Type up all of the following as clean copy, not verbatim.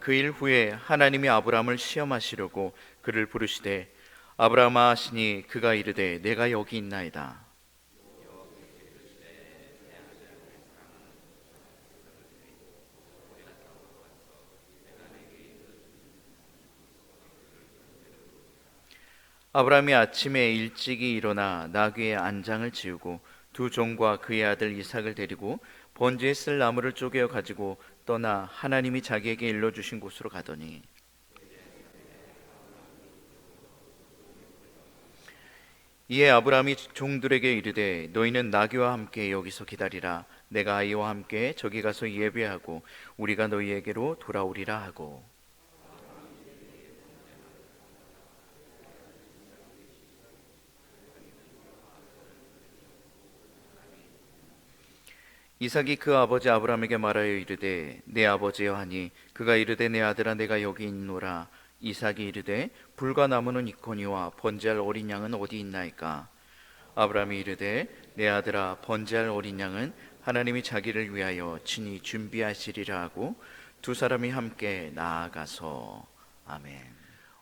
그 일 후에 하나님이 아브라함을 시험하시려고 그를 부르시되 아브라함아 하시니 그가 이르되 내가 여기 있나이다. 아브라함이 아침에 일찍이 일어나 나귀의 안장을 지우고 두 종과 그의 아들 이삭을 데리고 번제에 쓸 나무를 쪼개어 가지고 떠나 하나님이 자기에게 일러주신 곳으로 가더니 이에 아브라함이 종들에게 이르되 너희는 나귀와 함께 여기서 기다리라. 내가 아이와 함께 저기 가서 예배하고 우리가 너희에게로 돌아오리라 하고. 이삭이 그 아버지 아브라함에게 말하여 이르되 내 아버지여 하니 그가 이르되 내 아들아 내가 여기 있노라. 이삭이 이르되 불과 나무는 있거니와 번제할 어린 양은 어디 있나이까. 아브라함이 이르되 내 아들아 번제할 어린 양은 하나님이 자기를 위하여 친히 준비하시리라 하고 두 사람이 함께 나아가서. 아멘.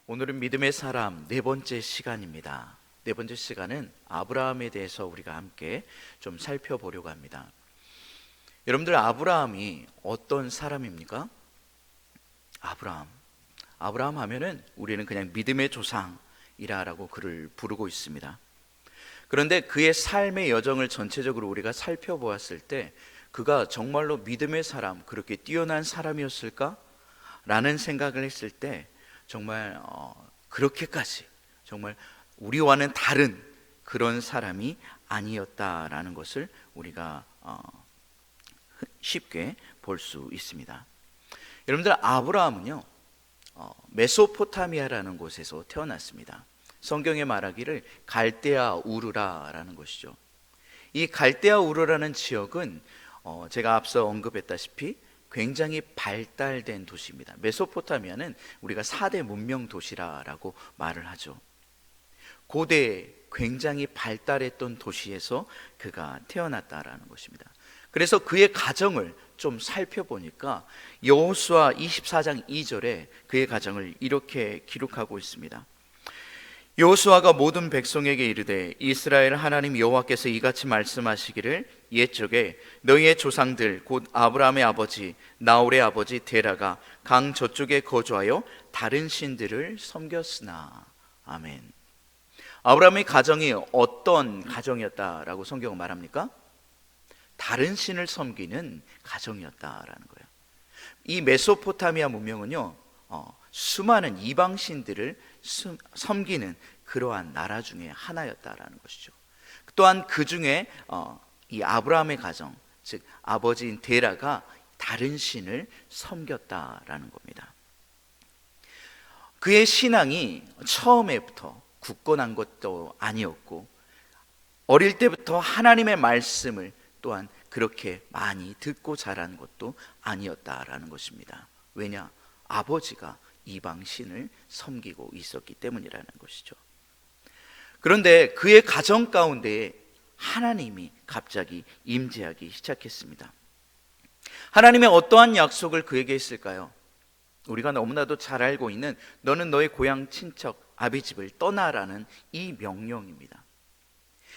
오늘은 믿음의 사람 네 번째 시간입니다. 네 번째 시간은 아브라함에 대해서 우리가 함께 좀 살펴보려고 합니다. 여러분들, 아브라함이 어떤 사람입니까? 아브라함 하면은 우리는 그냥 믿음의 조상이라고 그를 부르고 있습니다. 그런데 그의 삶의 여정을 전체적으로 우리가 살펴보았을 때 그가 정말로 믿음의 사람, 그렇게 뛰어난 사람이었을까? 라는 생각을 했을 때 정말 그렇게까지 정말 우리와는 다른 그런 사람이 아니었다라는 것을 우리가 쉽게 볼 수 있습니다. 여러분들, 아브라함은요 메소포타미아라는 곳에서 태어났습니다. 성경에 말하기를 갈대아 우르라라는 것이죠. 이 갈대아 우르라는 지역은 제가 앞서 언급했다시피 굉장히 발달된 도시입니다. 메소포타미아는 우리가 4대 문명 도시라고 말을 하죠. 고대 굉장히 발달했던 도시에서 그가 태어났다라는 것입니다. 그래서 그의 가정을 좀 살펴보니까 여호수아 24장 2절에 그의 가정을 이렇게 기록하고 있습니다. 여호수아가 모든 백성에게 이르되 이스라엘 하나님 여호와께서 이같이 말씀하시기를 옛적에 너희의 조상들 곧 아브라함의 아버지 나홀의 아버지 데라가 강 저쪽에 거주하여 다른 신들을 섬겼으나. 아멘. 아브라함의 가정이 어떤 가정이었다라고 성경은 말합니까? 다른 신을 섬기는 가정이었다라는 거예요. 이 메소포타미아 문명은요 수많은 이방 신들을 섬기는 그러한 나라 중에 하나였다라는 것이죠. 또한 그 중에 이 아브라함의 가정, 즉 아버지인 데라가 다른 신을 섬겼다라는 겁니다. 그의 신앙이 처음에부터 굳건한 것도 아니었고 어릴 때부터 하나님의 말씀을 또한 그렇게 많이 듣고 자란 것도 아니었다라는 것입니다. 왜냐? 아버지가 이방 신을 섬기고 있었기 때문이라는 것이죠. 그런데 그의 가정 가운데 하나님이 갑자기 임재하기 시작했습니다. 하나님의 어떠한 약속을 그에게 했을까요? 우리가 너무나도 잘 알고 있는 너는 너의 고향 친척 아비집을 떠나라는 이 명령입니다.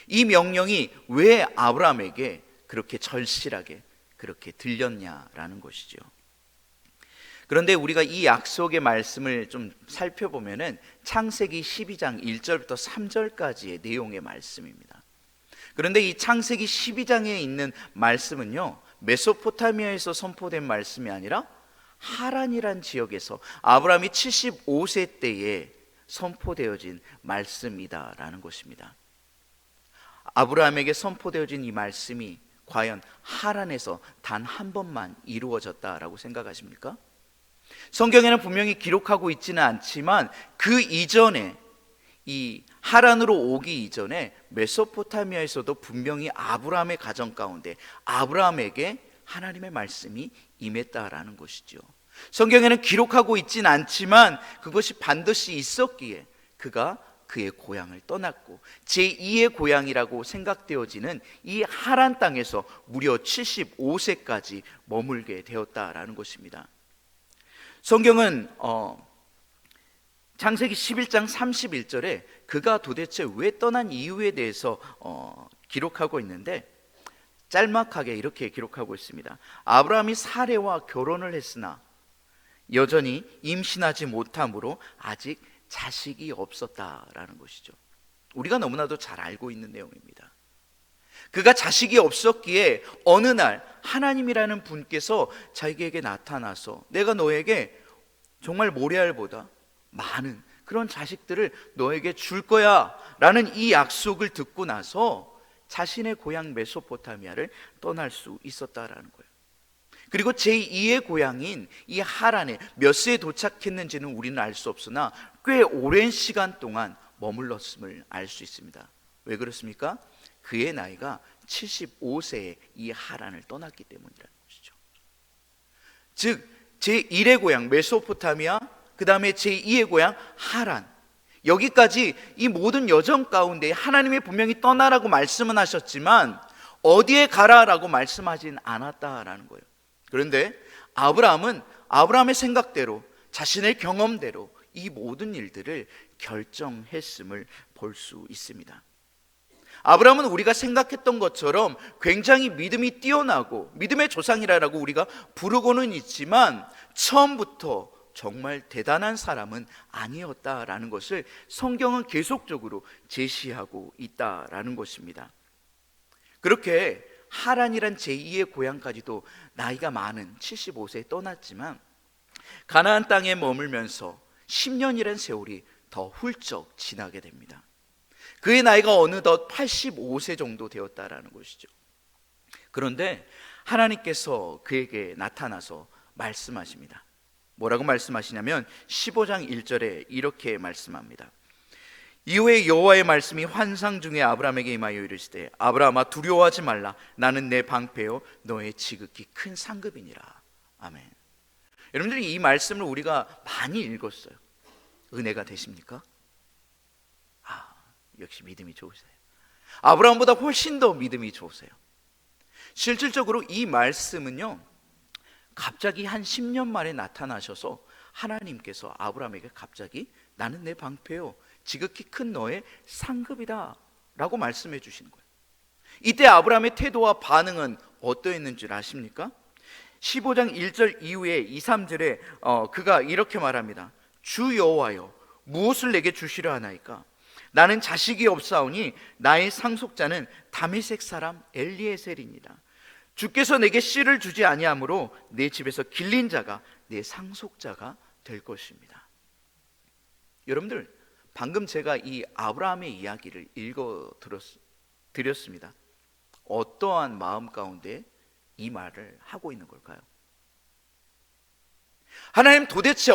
이 명령이 왜 아브라함에게 그렇게 절실하게 그렇게 들렸냐라는 것이죠. 그런데 우리가 이 약속의 말씀을 좀 살펴보면은 창세기 12장 1절부터 3절까지의 내용의 말씀입니다. 그런데 이 창세기 12장에 있는 말씀은요 메소포타미아에서 선포된 말씀이 아니라 하란이란 지역에서 아브라함이 75세 때에 선포되어진 말씀이다라는 것입니다. 아브라함에게 선포되어진 이 말씀이 과연 하란에서 단 한 번만 이루어졌다라고 생각하십니까? 성경에는 분명히 기록하고 있지는 않지만 그 이전에 이 하란으로 오기 이전에 메소포타미아에서도 분명히 아브라함의 가정 가운데 아브라함에게 하나님의 말씀이 임했다라는 것이죠. 성경에는 기록하고 있지는 않지만 그것이 반드시 있었기에 그가 그의 고향을 떠났고 제2의 고향이라고 생각되어지는 이 하란 땅에서 무려 75세까지 머물게 되었다라는 것입니다. 성경은 창세기 11장 31절에 그가 도대체 왜 떠난 이유에 대해서 기록하고 있는데, 짤막하게 이렇게 기록하고 있습니다. 아브라함이 사레와 결혼을 했으나 여전히 임신하지 못함으로 아직 자식이 없었다라는 것이죠. 우리가 너무나도 잘 알고 있는 내용입니다. 그가 자식이 없었기에 어느 날 하나님이라는 분께서 자기에게 나타나서 내가 너에게 정말 모래알보다 많은 그런 자식들을 너에게 줄 거야 라는 이 약속을 듣고 나서 자신의 고향 메소포타미아를 떠날 수 있었다라는 거예요. 그리고 제2의 고향인 이 하란에 몇 세에 도착했는지는 우리는 알 수 없으나 꽤 오랜 시간 동안 머물렀음을 알 수 있습니다. 왜 그렇습니까? 그의 나이가 75세에 이 하란을 떠났기 때문이라는 것이죠. 즉 제1의 고향 메소포타미아, 그 다음에 제2의 고향 하란, 여기까지 이 모든 여정 가운데 하나님이 분명히 떠나라고 말씀은 하셨지만 어디에 가라라고 말씀하진 않았다라는 거예요. 그런데 아브라함은 아브라함의 생각대로, 자신의 경험대로 이 모든 일들을 결정했음을 볼 수 있습니다. 아브라함은 우리가 생각했던 것처럼 굉장히 믿음이 뛰어나고 믿음의 조상이라고 우리가 부르고는 있지만 처음부터 정말 대단한 사람은 아니었다라는 것을 성경은 계속적으로 제시하고 있다라는 것입니다. 그렇게 하란이란 제2의 고향까지도 나이가 많은 75세에 떠났지만 가나안 땅에 머물면서 10년이란 세월이 더 훌쩍 지나게 됩니다. 그의 나이가 어느덧 85세 정도 되었다라는 것이죠. 그런데 하나님께서 그에게 나타나서 말씀하십니다. 뭐라고 말씀하시냐면 15장 1절에 이렇게 말씀합니다. 이후에 여호와의 말씀이 환상 중에 아브라함에게 임하여 이르시되 아브라함아 두려워하지 말라. 나는 내 방패요 너의 지극히 큰 상급이니라. 아멘. 여러분들이 이 말씀을 우리가 많이 읽었어요. 은혜가 되십니까? 역시 믿음이 좋으세요. 아브라함보다 훨씬 더 믿음이 좋으세요. 실질적으로 이 말씀은요, 갑자기 한 10년 만에 나타나셔서 하나님께서 아브라함에게 갑자기 나는 내 방패요 지극히 큰 너의 상급이다 라고 말씀해 주시는 거예요. 이때 아브라함의 태도와 반응은 어떠했는 줄 아십니까? 15장 1절 이후에 2, 3절에 그가 이렇게 말합니다. 주 여호와여 무엇을 내게 주시려 하나이까? 나는 자식이 없사오니 나의 상속자는 다메섹 사람 엘리에셀이니라. 주께서 내게 씨를 주지 아니하므로 내 집에서 길린 자가 내 상속자가 될 것입니다. 여러분들, 방금 제가 이 아브라함의 이야기를 읽어 드렸습니다. 어떠한 마음 가운데 이 말을 하고 있는 걸까요? 하나님 도대체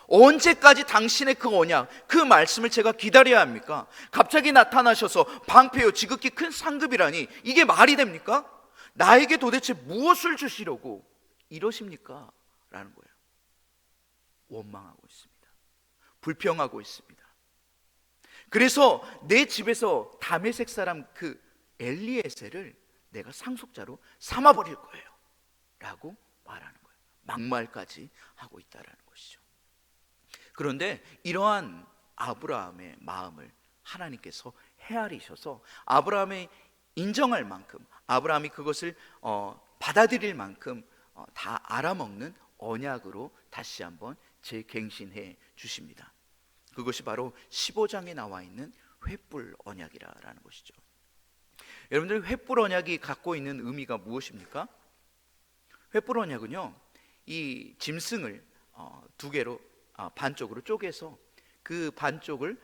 언제까지 당신의 그 언약, 그 말씀을 제가 기다려야 합니까? 갑자기 나타나셔서 방패요 지극히 큰 상급이라니 이게 말이 됩니까? 나에게 도대체 무엇을 주시려고 이러십니까? 라는 거예요. 원망하고 있습니다. 불평하고 있습니다. 그래서 내 집에서 다메섹 사람 그 엘리에셀을 내가 상속자로 삼아버릴 거예요 라고 말하는 거예요. 막말까지 하고 있다라는 것이죠. 그런데 이러한 아브라함의 마음을 하나님께서 헤아리셔서 아브라함의 인정할 만큼, 아브라함이 그것을 받아들일 만큼 다 알아먹는 언약으로 다시 한번 재갱신해 주십니다. 그것이 바로 15장에 나와 있는 횃불 언약이라는 것이죠. 여러분들, 횃불 언약이 갖고 있는 의미가 무엇입니까? 횃불 언약은요, 이 짐승을 두 개로 반쪽으로 쪼개서 그 반쪽을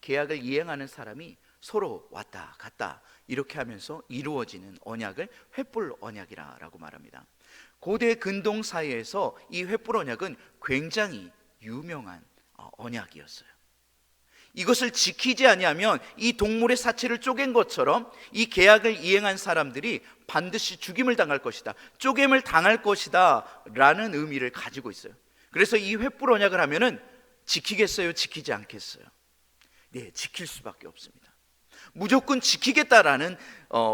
계약을 이행하는 사람이 서로 왔다 갔다 이렇게 하면서 이루어지는 언약을 횃불 언약이라고 말합니다. 고대 근동 사이에서 이 횃불 언약은 굉장히 유명한 언약이었어요. 이것을 지키지 아니하면 이 동물의 사체를 쪼갠 것처럼 이 계약을 이행한 사람들이 반드시 죽임을 당할 것이다, 쪼갰을 당할 것이다 라는 의미를 가지고 있어요. 그래서 이 횃불 언약을 하면은 지키겠어요? 지키지 않겠어요? 네, 지킬 수밖에 없습니다. 무조건 지키겠다라는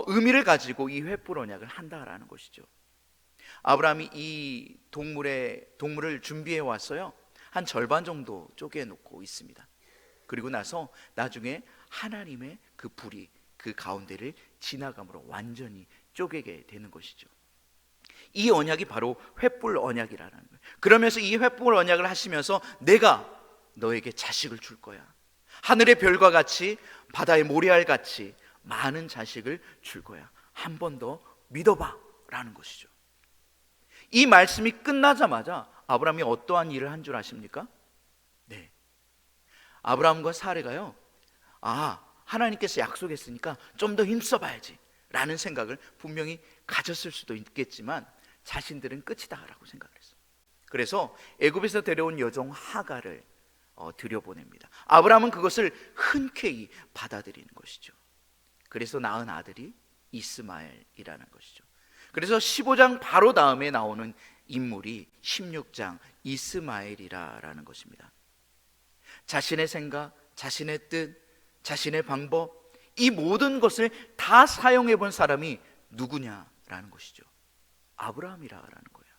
의미를 가지고 이 횃불 언약을 한다라는 것이죠. 아브라함이 이 동물을 준비해 왔어요. 한 절반 정도 쪼개 놓고 있습니다. 그리고 나서 나중에 하나님의 그 불이 그 가운데를 지나감으로 완전히 쪼개게 되는 것이죠. 이 언약이 바로 횃불 언약이라는 거예요. 그러면서 이 횃불 언약을 하시면서 내가 너에게 자식을 줄 거야. 하늘의 별과 같이 바다의 모래알 같이 많은 자식을 줄 거야. 한 번 더 믿어봐 라는 것이죠. 이 말씀이 끝나자마자 아브라함이 어떠한 일을 한 줄 아십니까? 네, 아브라함과 사레가요, 하나님께서 약속했으니까 좀 더 힘써봐야지 라는 생각을 분명히 가졌을 수도 있겠지만 자신들은 끝이다 라고 생각을 했어요. 그래서 애굽에서 데려온 여종 하갈을 들여보냅니다. 아브라함은 그것을 흔쾌히 받아들이는 것이죠. 그래서 낳은 아들이 이스마엘이라는 것이죠. 그래서 15장 바로 다음에 나오는 인물이 16장 이스마엘이라는 것입니다. 자신의 생각, 자신의 뜻, 자신의 방법, 이 모든 것을 다 사용해 본 사람이 누구냐라는 것이죠. 아브라함이라는 거예요.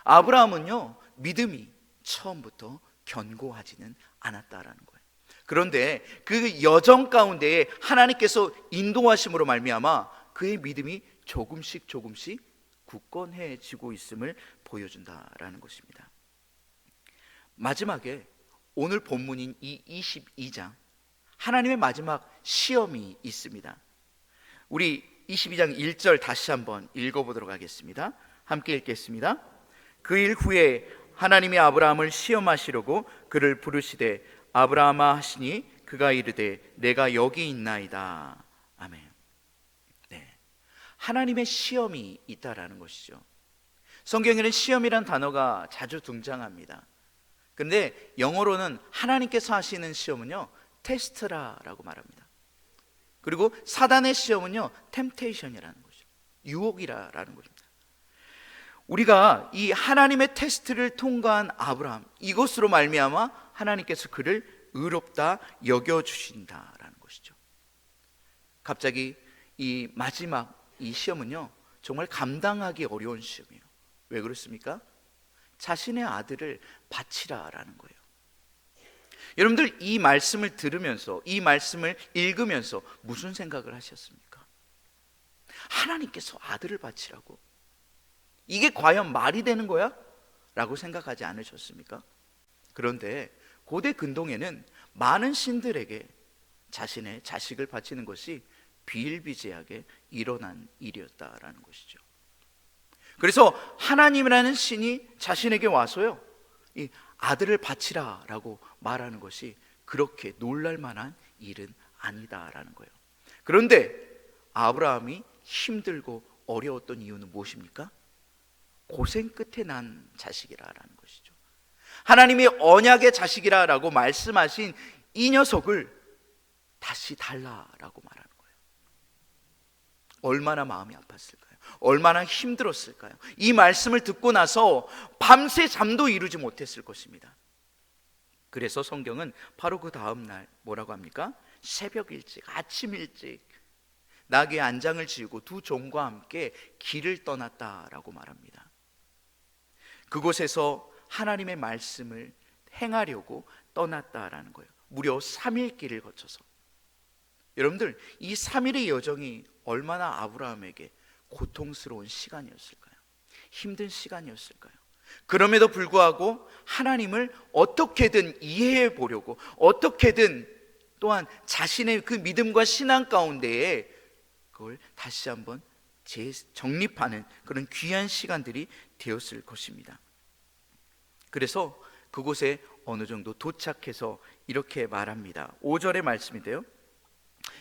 아브라함은요, 믿음이 처음부터 견고하지는 않았다라는 거예요. 그런데 그 여정 가운데에 하나님께서 인도하심으로 말미암아 그의 믿음이 조금씩 굳건해지고 있음을 보여준다라는 것입니다. 마지막에 오늘 본문인 이 22장, 하나님의 마지막 시험이 있습니다. 우리 22장 1절 다시 한번 읽어보도록 하겠습니다. 함께 읽겠습니다. 그 일 후에 하나님이 아브라함을 시험하시려고 그를 부르시되 아브라함아 하시니 그가 이르되 내가 여기 있나이다. 아멘. 네, 하나님의 시험이 있다라는 것이죠. 성경에는 시험이란 단어가 자주 등장합니다. 그런데 영어로는 하나님께서 하시는 시험은요, 테스트라라고 말합니다. 그리고 사단의 시험은요, 템테이션이라는 거죠. 유혹이라는 것입니다. 우리가 이 하나님의 테스트를 통과한 아브라함, 이것으로 말미암아 하나님께서 그를 의롭다 여겨주신다라는 것이죠. 갑자기 이 마지막 이 시험은요, 정말 감당하기 어려운 시험이에요. 왜 그렇습니까? 자신의 아들을 바치라라는 거예요. 여러분들 이 말씀을 들으면서, 이 말씀을 읽으면서 무슨 생각을 하셨습니까? 하나님께서 아들을 바치라고? 이게 과연 말이 되는 거야? 라고 생각하지 않으셨습니까? 그런데 고대 근동에는 많은 신들에게 자신의 자식을 바치는 것이 비일비재하게 일어난 일이었다라는 것이죠. 그래서 하나님이라는 신이 자신에게 와서요, 이 아들을 바치라 라고 말하는 것이 그렇게 놀랄 만한 일은 아니다라는 거예요. 그런데 아브라함이 힘들고 어려웠던 이유는 무엇입니까? 고생 끝에 난 자식이라는 것이죠. 하나님이 언약의 자식이라고 말씀하신 이 녀석을 다시 달라라고 말하는 거예요. 얼마나 마음이 아팠을까요? 얼마나 힘들었을까요? 이 말씀을 듣고 나서 밤새 잠도 이루지 못했을 것입니다. 그래서 성경은 바로 그 다음 날 뭐라고 합니까? 새벽 일찍, 아침 일찍 나귀의 안장을 지우고 두 종과 함께 길을 떠났다라고 말합니다. 그곳에서 하나님의 말씀을 행하려고 떠났다라는 거예요. 무려 3일 길을 거쳐서. 여러분들, 이 3일의 여정이 얼마나 아브라함에게 고통스러운 시간이었을까요? 힘든 시간이었을까요? 그럼에도 불구하고 하나님을 어떻게든 이해해 보려고, 어떻게든 또한 자신의 그 믿음과 신앙 가운데에 그걸 다시 한번 재정립하는 그런 귀한 시간들이 되었을 것입니다. 그래서 그곳에 어느 정도 도착해서 이렇게 말합니다. 5절의 말씀인데요,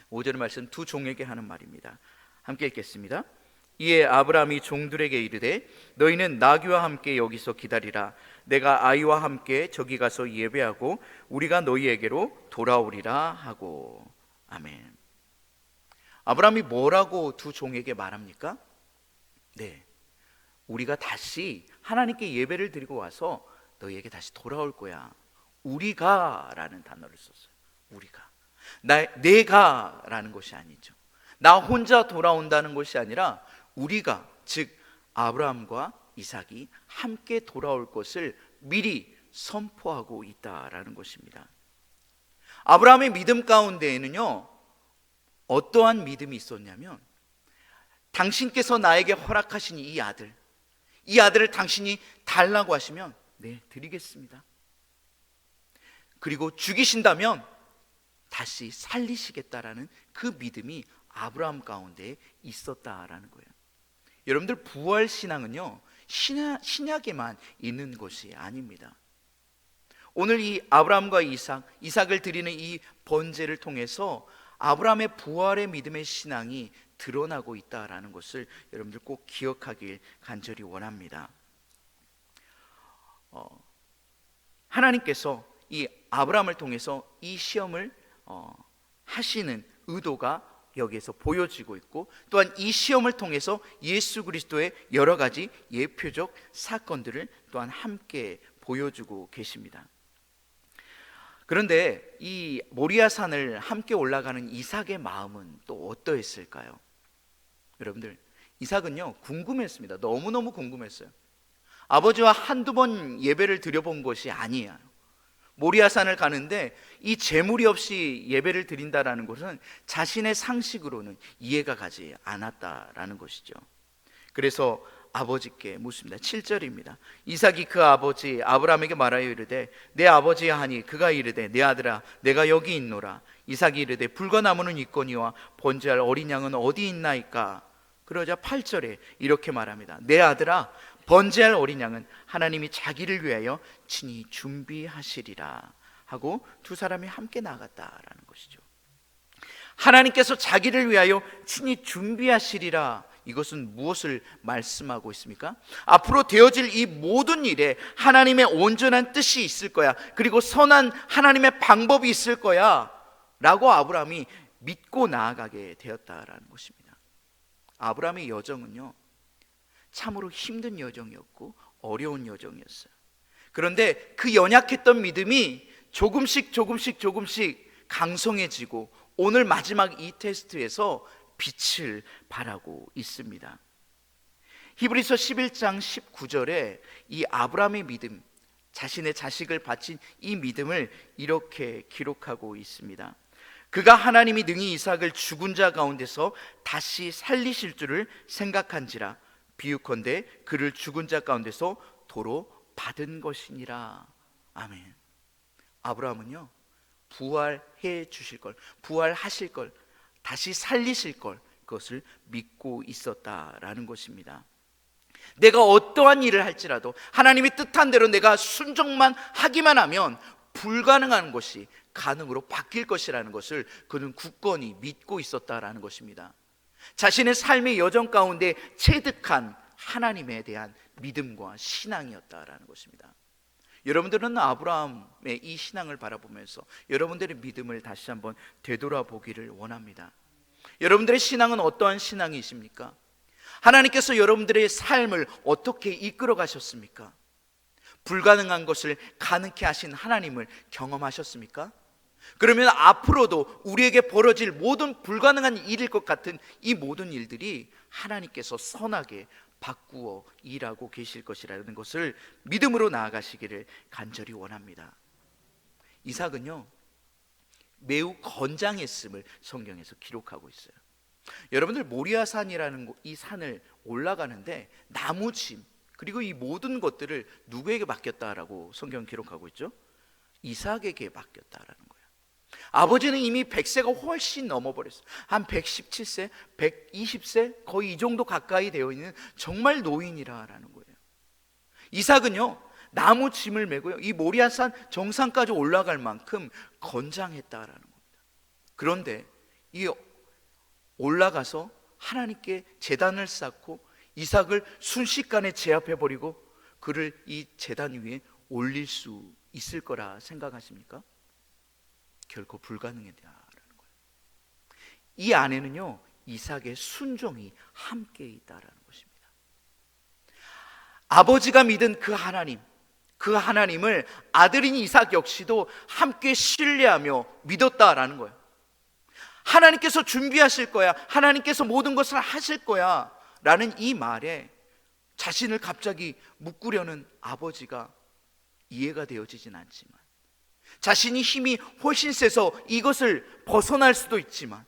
5절의 말씀 두 종에게 하는 말입니다. 함께 읽겠습니다. 이에 아브라함이 종들에게 이르되 너희는 나귀와 함께 여기서 기다리라. 내가 아이와 함께 저기 가서 예배하고 우리가 너희에게로 돌아오리라 하고. 아멘. 아브라함이 뭐라고 두 종에게 말합니까? 네, 우리가 다시 하나님께 예배를 드리고 와서 너희에게 다시 돌아올 거야. 우리가 라는 단어를 썼어요. 우리가. 내가 라는 것이 아니죠. 나 혼자 돌아온다는 것이 아니라 우리가, 즉 아브라함과 이삭이 함께 돌아올 것을 미리 선포하고 있다라는 것입니다. 아브라함의 믿음 가운데에는요, 어떠한 믿음이 있었냐면, 당신께서 나에게 허락하신 이 아들을 당신이 달라고 하시면 네, 드리겠습니다. 그리고 죽이신다면 다시 살리시겠다라는 그 믿음이 아브라함 가운데 있었다라는 거예요. 여러분들, 부활 신앙은요, 신약에만 있는 것이 아닙니다. 오늘 이 아브라함과 이삭을 드리는 이 번제를 통해서 아브라함의 부활의 믿음의 신앙이 드러나고 있다라는 것을 여러분들 꼭 기억하길 간절히 원합니다. 하나님께서 이 아브라함을 통해서 이 시험을 하시는 의도가 여기에서 보여지고 있고, 또한 이 시험을 통해서 예수 그리스도의 여러 가지 예표적 사건들을 또한 함께 보여주고 계십니다. 그런데 이 모리아산을 함께 올라가는 이삭의 마음은 또 어떠했을까요? 여러분들, 이삭은요, 궁금했습니다. 너무너무 궁금했어요. 아버지와 한두 번 예배를 드려본 것이 아니에요. 모리아산을 가는데 이 제물이 없이 예배를 드린다라는 것은 자신의 상식으로는 이해가 가지 않았다라는 것이죠. 그래서 아버지께 묻습니다. 7절입니다. 이삭이 그 아버지 아브라함에게 말하여 이르되 내 아버지야 하니 그가 이르되 내 아들아 내가 여기 있노라. 이삭이 이르되 불과 나무는 있거니와 번제할 어린 양은 어디 있나이까. 그러자 8절에 이렇게 말합니다. 내 아들아 번제할 어린 양은 하나님이 자기를 위하여 친히 준비하시리라 하고 두 사람이 함께 나갔다라는 것이죠. 하나님께서 자기를 위하여 친히 준비하시리라, 이것은 무엇을 말씀하고 있습니까? 앞으로 되어질 이 모든 일에 하나님의 온전한 뜻이 있을 거야, 그리고 선한 하나님의 방법이 있을 거야 라고 아브라함이 믿고 나아가게 되었다라는 것입니다. 아브라함의 여정은요, 참으로 힘든 여정이었고 어려운 여정이었어요. 그런데 그 연약했던 믿음이 조금씩 강성해지고 오늘 마지막 이 테스트에서 빛을 발하고 있습니다. 히브리서 11장 19절에 이 아브라함의 믿음, 자신의 자식을 바친 이 믿음을 이렇게 기록하고 있습니다. 그가 하나님이 능히 이삭을 죽은 자 가운데서 다시 살리실 줄을 생각한지라 비유컨대 그를 죽은 자 가운데서 도로 받은 것이니라. 아멘. 아브라함은요, 부활해 주실 걸, 부활하실 걸, 다시 살리실 걸, 그것을 믿고 있었다라는 것입니다. 내가 어떠한 일을 할지라도 하나님이 뜻한 대로 내가 순종만 하기만 하면 불가능한 것이 가능으로 바뀔 것이라는 것을 그는 굳건히 믿고 있었다라는 것입니다. 자신의 삶의 여정 가운데 체득한 하나님에 대한 믿음과 신앙이었다라는 것입니다. 여러분들은 아브라함의 이 신앙을 바라보면서 여러분들의 믿음을 다시 한번 되돌아보기를 원합니다. 여러분들의 신앙은 어떠한 신앙이십니까? 하나님께서 여러분들의 삶을 어떻게 이끌어 가셨습니까? 불가능한 것을 가능케 하신 하나님을 경험하셨습니까? 그러면 앞으로도 우리에게 벌어질 모든 불가능한 일일 것 같은 이 모든 일들이 하나님께서 선하게 바꾸어 일하고 계실 것이라는 것을 믿음으로 나아가시기를 간절히 원합니다. 이삭은요, 매우 건장했음을 성경에서 기록하고 있어요. 여러분들, 모리아산이라는 이 산을 올라가는데 나무짐 그리고 이 모든 것들을 누구에게 맡겼다라고 성경 기록하고 있죠? 이삭에게 맡겼다라는 거예요. 아버지는 이미 100세가 훨씬 넘어버렸어요. 한 117세, 120세 거의 이 정도 가까이 되어 있는 정말 노인이라는 거예요. 이삭은요, 나무 짐을 메고요, 이 모리아산 정상까지 올라갈 만큼 건장했다라는 겁니다. 그런데 이 올라가서 하나님께 제단을 쌓고 이삭을 순식간에 제압해버리고 그를 이 제단 위에 올릴 수 있을 거라 생각하십니까? 결코 불가능하다는 거예요. 이 안에는요, 이삭의 순종이 함께 있다라는 것입니다. 아버지가 믿은 그 하나님을 아들인 이삭 역시도 함께 신뢰하며 믿었다라는 거예요. 하나님께서 준비하실 거야, 하나님께서 모든 것을 하실 거야 라는 이 말에 자신을 갑자기 묶으려는 아버지가 이해가 되어지진 않지만, 자신이 힘이 훨씬 세서 이것을 벗어날 수도 있지만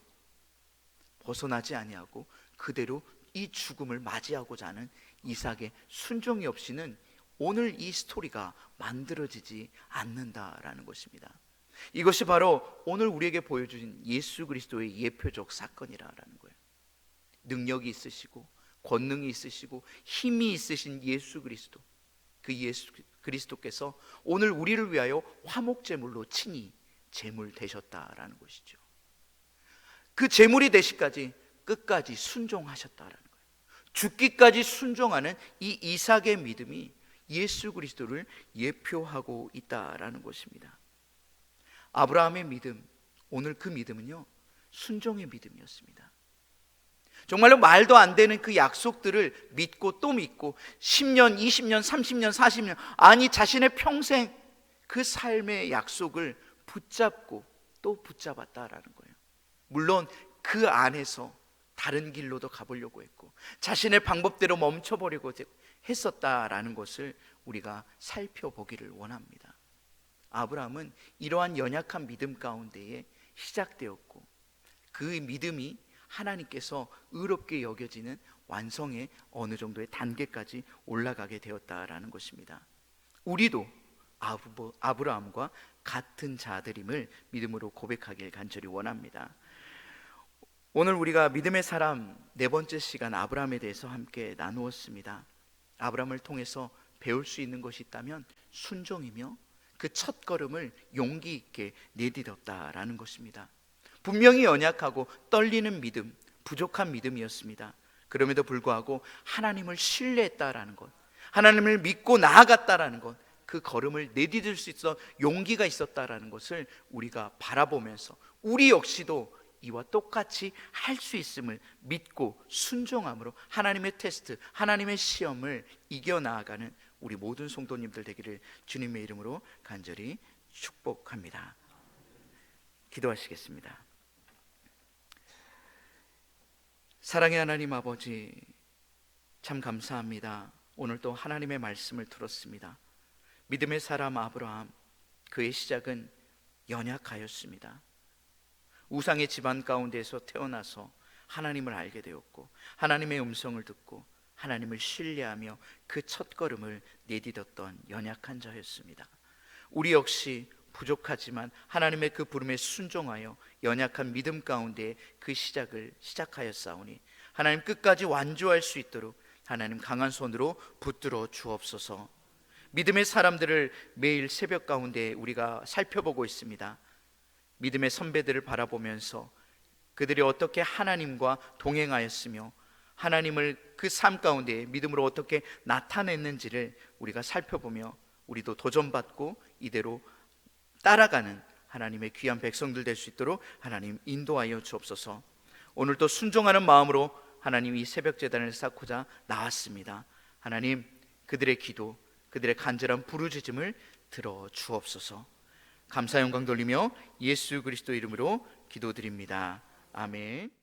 벗어나지 아니하고 그대로 이 죽음을 맞이하고자 하는 이삭의 순종이 없이는 오늘 이 스토리가 만들어지지 않는다라는 것입니다. 이것이 바로 오늘 우리에게 보여주신 예수 그리스도의 예표적 사건이라는 거예요. 능력이 있으시고 권능이 있으시고 힘이 있으신 예수 그리스도, 그 예수 그리스도께서 오늘 우리를 위하여 화목제물로 친히 제물 되셨다라는 것이죠. 그 제물이 되시까지 끝까지 순종하셨다라는 거예요. 죽기까지 순종하는 이 이삭의 믿음이 예수 그리스도를 예표하고 있다라는 것입니다. 아브라함의 믿음, 오늘 그 믿음은요, 순종의 믿음이었습니다. 정말로 말도 안 되는 그 약속들을 믿고 또 믿고 10년, 20년, 30년, 40년, 아니 자신의 평생 그 삶의 약속을 붙잡고 또 붙잡았다라는 거예요. 물론 그 안에서 다른 길로도 가보려고 했고 자신의 방법대로 멈춰보려고 했었다라는 것을 우리가 살펴보기를 원합니다. 아브라함은 이러한 연약한 믿음 가운데에 시작되었고 그 믿음이 하나님께서 의롭게 여겨지는 완성의 어느 정도의 단계까지 올라가게 되었다라는 것입니다. 우리도 아브라함과 같은 자들임을 믿음으로 고백하길 간절히 원합니다. 오늘 우리가 믿음의 사람 네 번째 시간 아브라함에 대해서 함께 나누었습니다. 아브라함을 통해서 배울 수 있는 것이 있다면 순종이며 그 첫 걸음을 용기 있게 내딛었다라는 것입니다. 분명히 연약하고 떨리는 믿음, 부족한 믿음이었습니다. 그럼에도 불구하고 하나님을 신뢰했다라는 것, 하나님을 믿고 나아갔다라는 것, 그 걸음을 내디딜 수 있어 용기가 있었다라는 것을 우리가 바라보면서 우리 역시도 이와 똑같이 할 수 있음을 믿고 순종함으로 하나님의 테스트, 하나님의 시험을 이겨나가는 우리 모든 성도님들 되기를 주님의 이름으로 간절히 축복합니다. 기도하시겠습니다. 사랑의 하나님 아버지, 참 감사합니다. 오늘 또 하나님의 말씀을 들었습니다. 믿음의 사람 아브라함, 그의 시작은 연약하였습니다. 우상의 집안 가운데서 태어나서 하나님을 알게 되었고 하나님의 음성을 듣고 하나님을 신뢰하며 그 첫걸음을 내딛었던 연약한 자였습니다. 우리 역시 부족하지만 하나님의 그 부름에 순종하여 연약한 믿음 가운데 그 시작을 시작하였사오니 하나님 끝까지 완주할 수 있도록 하나님 강한 손으로 붙들어 주옵소서. 믿음의 사람들을 매일 새벽 가운데 우리가 살펴보고 있습니다. 믿음의 선배들을 바라보면서 그들이 어떻게 하나님과 동행하였으며 하나님을 그 삶 가운데 믿음으로 어떻게 나타냈는지를 우리가 살펴보며 우리도 도전받고 이대로 따라가는 하나님의 귀한 백성들 될 수 있도록 하나님 인도하여 주옵소서. 오늘도 순종하는 마음으로 하나님 이 새벽 제단을 쌓고자 나왔습니다. 하나님 그들의 기도, 그들의 간절한 부르짖음을 들어 주옵소서. 감사 영광 돌리며 예수 그리스도 이름으로 기도드립니다. 아멘.